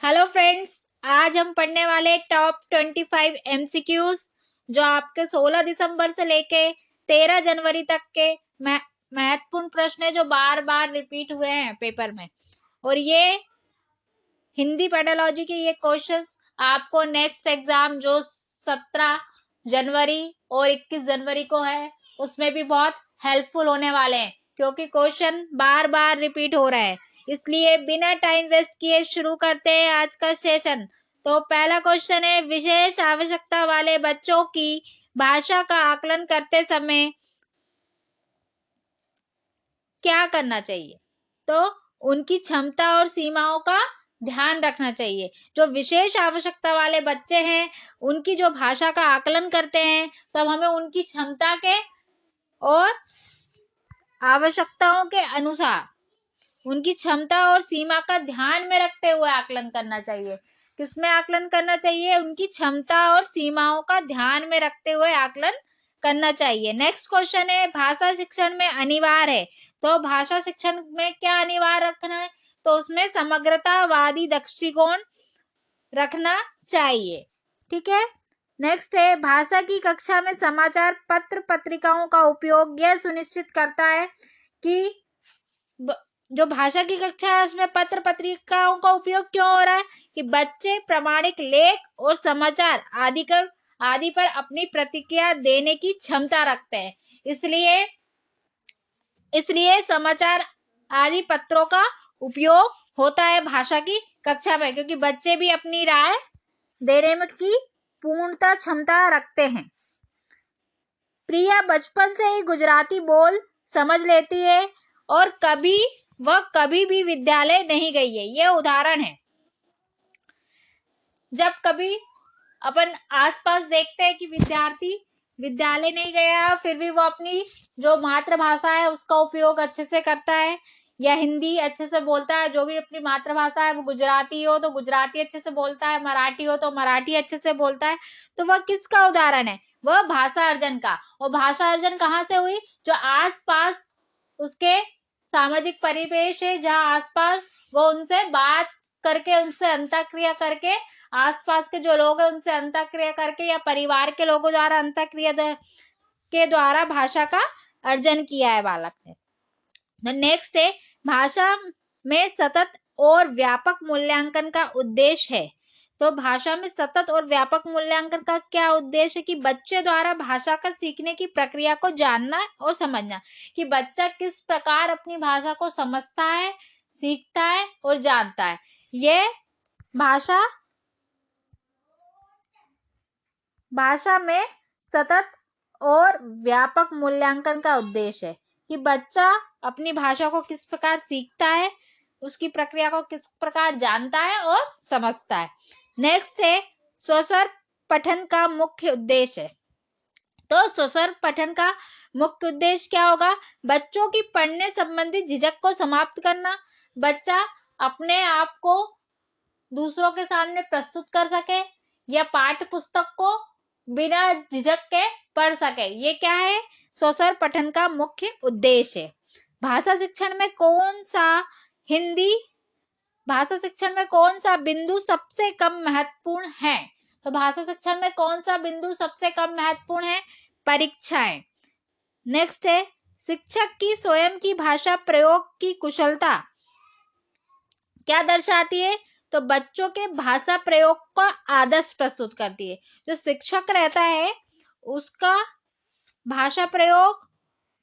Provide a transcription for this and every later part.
Hello friends, आज हम पढ़ने वाले टॉप 25 एमसीक्यूज जो आपके 16 दिसंबर से लेके 13 जनवरी तक के महत्वपूर्ण प्रश्न है जो बार बार रिपीट हुए हैं पेपर में। और ये हिंदी पेडोलॉजी के ये क्वेश्चंस आपको नेक्स्ट एग्जाम जो 17 जनवरी और 21 जनवरी को है उसमें भी बहुत हेल्पफुल होने वाले हैं, क्योंकि क्वेश्चन बार बार रिपीट हो रहा है। इसलिए बिना टाइम वेस्ट किए शुरू करते हैं आज का सेशन। तो पहला क्वेश्चन है, विशेष आवश्यकता वाले बच्चों की भाषा का आकलन करते समय क्या करना चाहिए? तो उनकी क्षमता और सीमाओं का ध्यान रखना चाहिए। जो विशेष आवश्यकता वाले बच्चे हैं उनकी जो भाषा का आकलन करते हैं तब हमें उनकी क्षमता के और आवश्यकताओं के अनुसार उनकी क्षमता और सीमा का ध्यान में रखते हुए आकलन करना चाहिए। किसमें आकलन करना चाहिए? उनकी क्षमता और सीमाओं का ध्यान में रखते हुए आकलन करना चाहिए। नेक्स्ट क्वेश्चन है, भाषा शिक्षण में अनिवार्य है। तो भाषा शिक्षण में क्या अनिवार्य रखना है? तो उसमें समग्रतावादी दृष्टिकोण रखना चाहिए। ठीक है। नेक्स्ट है, भाषा की कक्षा में समाचार पत्र पत्रिकाओं का उपयोग यह सुनिश्चित करता है कि जो भाषा की कक्षा है उसमें पत्र पत्रिकाओं का उपयोग क्यों हो रहा है? कि बच्चे प्रामाणिक लेख और समाचार आदि पर अपनी प्रतिक्रिया देने की क्षमता रखते हैं। इसलिए समाचार आदि पत्रों का उपयोग होता है भाषा की कक्षा में, क्योंकि बच्चे भी अपनी राय देने में की पूर्णता क्षमता रखते हैं। प्रिया बचपन से ही गुजराती बोल समझ लेती है और कभी भी विद्यालय नहीं गई है। ये उदाहरण है। जब कभी अपन आसपास देखते हैं कि विद्यार्थी विद्यालय नहीं गया फिर भी वो अपनी जो मातृभाषा है उसका उपयोग अच्छे से करता है, या हिंदी अच्छे से बोलता है। जो भी अपनी मातृभाषा है, वो गुजराती हो तो गुजराती अच्छे से बोलता है, मराठी हो तो मराठी अच्छे से बोलता है। तो वह किसका उदाहरण है? वह भाषा अर्जन का। और भाषा अर्जन कहाँ से हुई? जो आसपास उसके सामाजिक परिवेश है, जहाँ आसपास वो उनसे बात करके, उनसे अंतःक्रिया करके, आसपास के जो लोग हैं उनसे अंतःक्रिया करके, या परिवार के लोगों द्वारा अंतःक्रिया के द्वारा भाषा का अर्जन किया है बालक ने। नेक्स्ट है, भाषा में सतत और व्यापक मूल्यांकन का उद्देश्य है। तो भाषा में सतत और व्यापक मूल्यांकन का क्या उद्देश्य है? कि बच्चे द्वारा भाषा का सीखने की प्रक्रिया को जानना और समझना, कि बच्चा किस प्रकार अपनी भाषा को समझता है, सीखता है और जानता है। ये भाषा में सतत और व्यापक मूल्यांकन का उद्देश्य है कि बच्चा अपनी भाषा को किस प्रकार सीखता है, उसकी प्रक्रिया को किस प्रकार जानता है और समझता है। नेक्स्ट है, स्वस्वर पठन का मुख्य उद्देश्य है। तो स्वस्वर पठन का मुख्य उद्देश्य क्या होगा? बच्चों की पढ़ने संबंधी झिझक को समाप्त करना। बच्चा अपने आप को दूसरों के सामने प्रस्तुत कर सके या पाठ्य पुस्तक को बिना झिझक के पढ़ सके। ये क्या है? स्वस्वर पठन का मुख्य उद्देश्य है। भाषा शिक्षण में कौन सा बिंदु सबसे कम महत्वपूर्ण है? तो भाषा शिक्षण में कौन सा बिंदु सबसे कम महत्वपूर्ण है? परीक्षाएं। नेक्स्ट है, शिक्षक की स्वयं की भाषा प्रयोग की कुशलता क्या दर्शाती है? तो बच्चों के भाषा प्रयोग का आदर्श प्रस्तुत करती है। जो शिक्षक रहता है उसका भाषा प्रयोग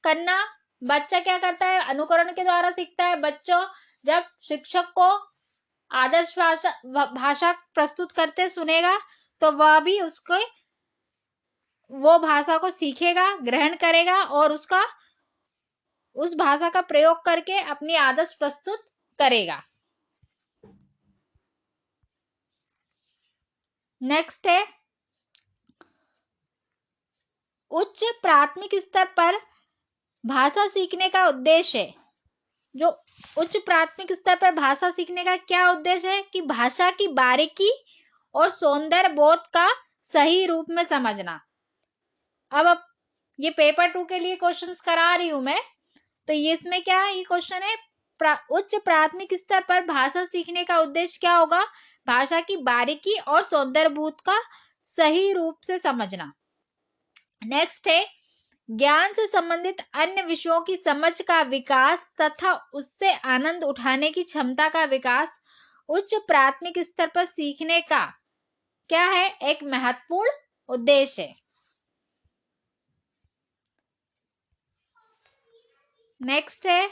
करना बच्चा क्या करता है? अनुकरण के द्वारा सीखता है। बच्चों जब शिक्षक को आदर्श भाषा प्रस्तुत करते सुनेगा तो वह भी वो भाषा को सीखेगा, ग्रहण करेगा और उस भाषा का प्रयोग करके अपनी आदर्श प्रस्तुत करेगा। नेक्स्ट है, उच्च प्राथमिक स्तर पर भाषा सीखने का उद्देश्य है। जो उच्च प्राथमिक स्तर पर भाषा सीखने का क्या उद्देश्य है? कि भाषा की बारीकी और सौंदर्य बोध का सही रूप में समझना। अब ये पेपर 2 के लिए क्वेश्चंस करा रही हूं मैं, तो ये इसमें क्या है? ये क्वेश्चन है, उच्च प्राथमिक स्तर पर भाषा सीखने का उद्देश्य क्या होगा? भाषा की बारीकी और सौंदर्यबोध का सही रूप से समझना। नेक्स्ट है ज्ञान से संबंधित अन्य विषयों की समझ का विकास तथा उससे आनंद उठाने की क्षमता का विकास उच्च प्राथमिक स्तर पर सीखने का क्या है, एक महत्वपूर्ण उद्देश्य है। नेक्स्ट है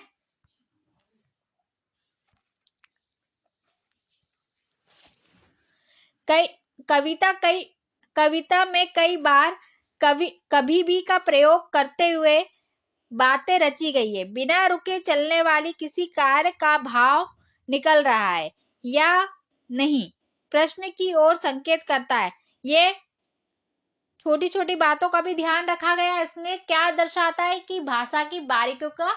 कविता में कई बार कभी भी का प्रयोग करते हुए बातें रची गई है। बिना रुके चलने वाली किसी कार्य का भाव निकल रहा है या नहीं, प्रश्न की ओर संकेत करता है। ये छोटी छोटी बातों का भी ध्यान रखा गया है। इसमें क्या दर्शाता है कि भाषा की बारीकियों का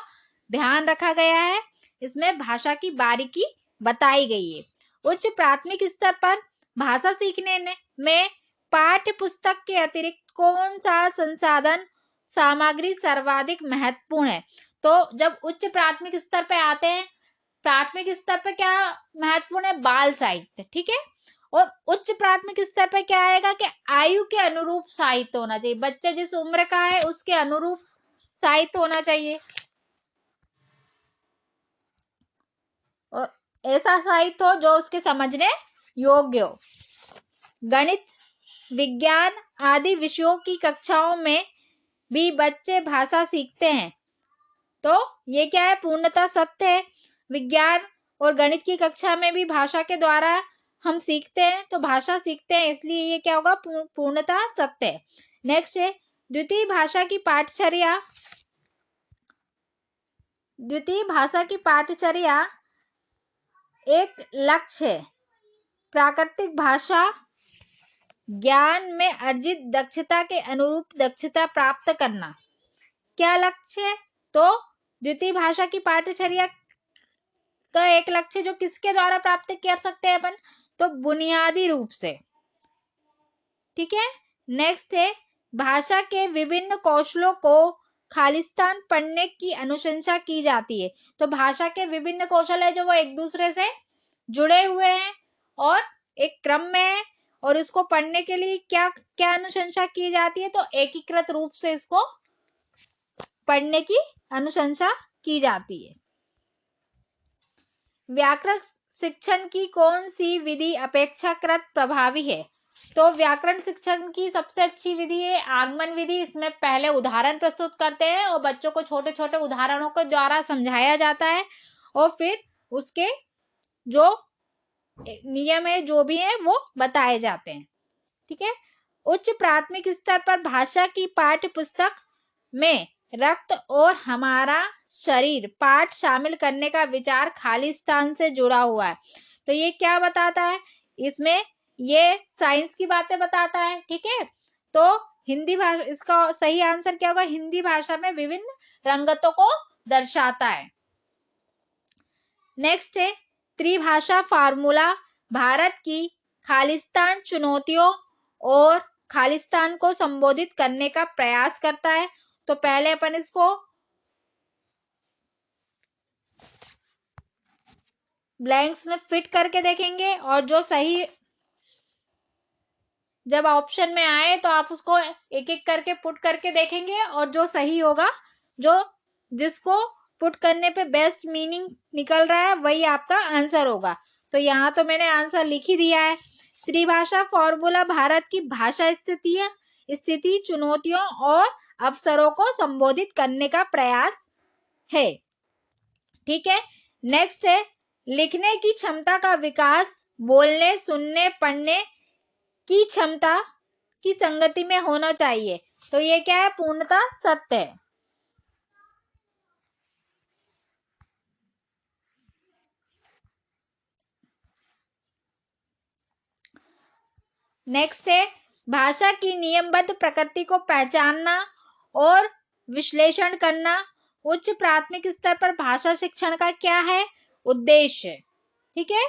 ध्यान रखा गया है। इसमें भाषा की बारीकी बताई गई है। उच्च प्राथमिक स्तर पर भाषा सीखने में पाठ्य पुस्तक के अतिरिक्त कौन सा संसाधन सामग्री सर्वाधिक महत्वपूर्ण है? तो जब उच्च प्राथमिक स्तर पे आते हैं, प्राथमिक स्तर पे क्या महत्वपूर्ण है? बाल साहित्य, ठीक है। और उच्च प्राथमिक स्तर पे क्या आएगा कि आयु के अनुरूप साहित्य होना चाहिए। बच्चा जिस उम्र का है उसके अनुरूप साहित्य होना चाहिए, और ऐसा साहित्य हो जो उसके समझने योग्य हो। गणित, विज्ञान आदि विषयों की कक्षाओं में भी बच्चे भाषा सीखते हैं, तो ये क्या है? पूर्णतः सत्य है। विज्ञान और गणित की कक्षा में भी भाषा के द्वारा हम सीखते हैं, तो भाषा सीखते हैं, इसलिए ये क्या होगा? पूर्णतः सत्य है। नेक्स्ट है द्वितीय भाषा की पाठचर्या। द्वितीय भाषा की पाठचर्या एक लक्ष्य है, प्राकृतिक भाषा ज्ञान में अर्जित दक्षता के अनुरूप दक्षता प्राप्त करना। क्या लक्ष्य है? तो द्वितीय भाषा की पाठचर्या का एक लक्ष्य जो किसके द्वारा प्राप्त कर सकते हैं अपन? तो बुनियादी रूप से, ठीक है। नेक्स्ट है भाषा के विभिन्न कौशलों को खालिस्तान पढ़ने की अनुशंसा की जाती है। तो भाषा के विभिन्न कौशल है जो वो एक दूसरे से जुड़े हुए हैं और एक क्रम में है, और इसको पढ़ने के लिए क्या क्या अनुशंसा की जाती है? तो एकीकृत रूप से इसको पढ़ने की अनुशंसा की जाती है। व्याकरण शिक्षण की कौन सी विधि अपेक्षाकृत प्रभावी है? तो व्याकरण शिक्षण की सबसे अच्छी विधि है आगमन विधि। इसमें पहले उदाहरण प्रस्तुत करते हैं और बच्चों को छोटे छोटे उदाहरणों के द्वारा समझाया जाता है, और फिर उसके जो नियम है जो भी है वो बताए जाते हैं, ठीक है। उच्च प्राथमिक स्तर पर भाषा की पाठ्य पुस्तक में रक्त और हमारा शरीर पाठ शामिल करने का विचार खालिस्तान से जुड़ा हुआ है। तो ये क्या बताता है? इसमें ये साइंस की बातें बताता है, ठीक है। तो हिंदी भाषा, इसका सही आंसर क्या होगा? हिंदी भाषा में विभिन्न रंगतों को दर्शाता है। नेक्स्ट है त्रिभाषा फार्मूला भारत की खालिस्तान चुनौतियों और खालिस्तान को संबोधित करने का प्रयास करता है। तो पहले अपन इसको ब्लैंक्स में फिट करके देखेंगे, और जो सही जब ऑप्शन में आए तो आप उसको एक एक करके पुट करके देखेंगे, और जो सही होगा, जो जिसको पुट करने पे बेस्ट मीनिंग निकल रहा है, वही आपका आंसर होगा। तो यहाँ तो मैंने आंसर लिख ही दिया है। त्रिभाषा फॉर्मूला भारत की भाषा स्थिति चुनौतियों और अवसरों को संबोधित करने का प्रयास है, ठीक है। नेक्स्ट है लिखने की क्षमता का विकास बोलने, सुनने, पढ़ने की क्षमता की संगति में होना चाहिए। तो ये क्या है? पूर्णतः सत्य है। नेक्स्ट है भाषा की नियमबद्ध प्रकृति को पहचानना और विश्लेषण करना। उच्च प्राथमिक स्तर पर भाषा शिक्षण का क्या है? उद्देश्य, ठीक है।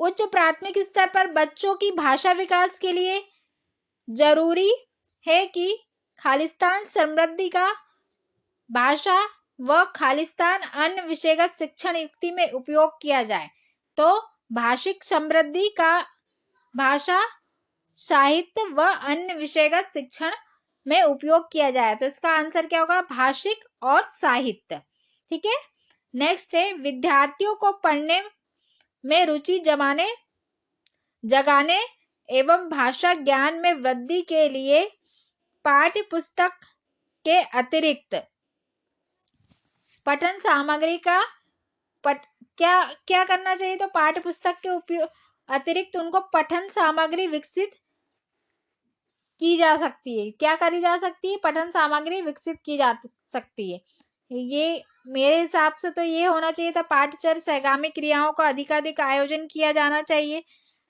उच्च प्राथमिक स्तर पर बच्चों की भाषा विकास के लिए जरूरी है कि खालिस्तान समृद्धि का भाषा व खालिस्तान अन्य विषयगत शिक्षण युक्ति में उपयोग किया जाए। तो भाषिक समृद्धि का भाषा साहित्य व अन्य विषयगत शिक्षण में उपयोग किया जाए। तो इसका आंसर क्या होगा? भाषिक और साहित्य। ठीक है। नेक्स्ट है विद्यार्थियों को पढ़ने में रुचि जगाने एवं भाषा ज्ञान में वृद्धि के लिए पाठ्य पुस्तक के अतिरिक्त पठन सामग्री का क्या करना चाहिए? तो पाठ्य पुस्तक के उपयोग अतिरिक्त उनको पठन सामग्री विकसित की जा सकती है। क्या करी जा सकती है? पठन सामग्री विकसित की जा सकती है। ये मेरे हिसाब से तो ये होना चाहिए था, पाठचर सहगामी क्रियाओं का अधिकाधिक आयोजन किया जाना चाहिए।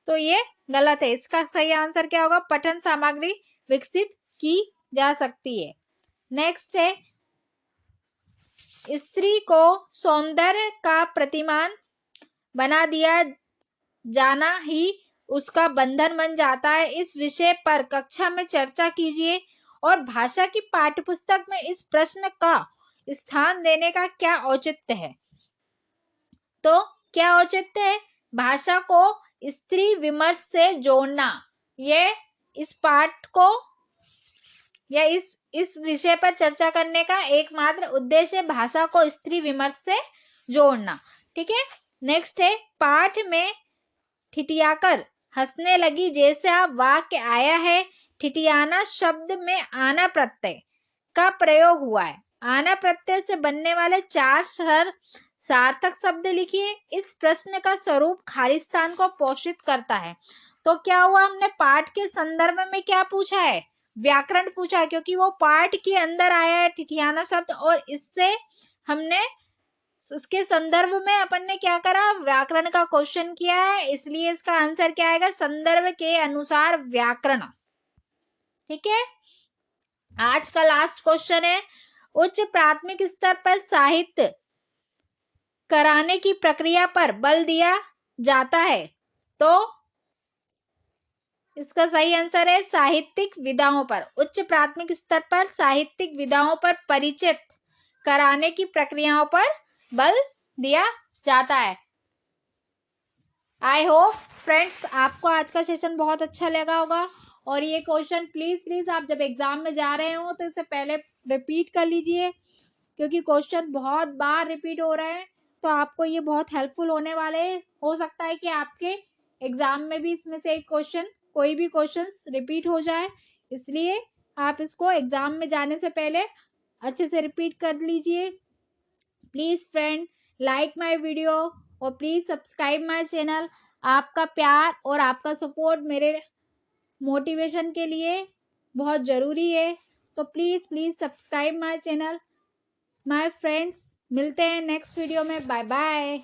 तो ये गलत है। इसका सही आंसर क्या होगा? पठन सामग्री विकसित की जा सकती है। नेक्स्ट है स्त्री को सौंदर्य का प्रतिमान बना दिया जाना ही उसका बंधन बन जाता है। इस विषय पर कक्षा में चर्चा कीजिए और भाषा की पाठ्यपुस्तक में इस प्रश्न का स्थान देने का क्या औचित्य है? तो क्या औचित्य है? भाषा को स्त्री विमर्श से जोड़ना। ये इस पाठ को या इस विषय पर चर्चा करने का एकमात्र उद्देश्य है, भाषा को स्त्री विमर्श से जोड़ना। ठीक है। नेक्स्ट है पाठ में ठिठियाकर हंसने लगी जैसा वाक्य आया है। ठिठियाना शब्द में आना प्रत्यय का प्रयोग हुआ है। आना प्रत्यय से बनने वाले 4 सार्थक शब्द लिखिए। इस प्रश्न का स्वरूप खालिस्तान को पोषित करता है। तो क्या हुआ? हमने पाठ के संदर्भ में क्या पूछा है? व्याकरण पूछा है, क्योंकि वो पाठ के अंदर आया है ठिठियाना शब्द, और इससे हमने उसके संदर्भ में अपन ने क्या करा? व्याकरण का क्वेश्चन किया है। इसलिए इसका आंसर क्या आएगा? संदर्भ के अनुसार व्याकरण। ठीक है। आज का लास्ट क्वेश्चन है उच्च प्राथमिक स्तर पर साहित्य कराने की प्रक्रिया पर बल दिया जाता है। तो इसका सही आंसर है साहित्यिक विधाओं पर। उच्च प्राथमिक स्तर पर साहित्यिक विधाओं पर परिचित कराने की प्रक्रियाओं पर बल दिया जाता है। आई होप फ्रेंड्स आपको आज का सेशन बहुत अच्छा लगा होगा। और ये क्वेश्चन प्लीज आप जब एग्जाम में जा रहे हो तो इससे पहले रिपीट कर लीजिए, क्योंकि क्वेश्चन बहुत बार रिपीट हो रहे हैं। तो आपको ये बहुत हेल्पफुल होने वाले हैं। हो सकता है कि आपके एग्जाम में भी इसमें से एक क्वेश्चन, कोई भी क्वेश्चन रिपीट हो जाए, इसलिए आप इसको एग्जाम में जाने से पहले अच्छे से रिपीट कर लीजिए। Please friend like my video और प्लीज सब्सक्राइब माय चैनल। आपका प्यार और आपका सपोर्ट मेरे मोटिवेशन के लिए बहुत जरूरी है। तो please subscribe my channel. My friends मिलते हैं नेक्स्ट वीडियो में। Bye bye.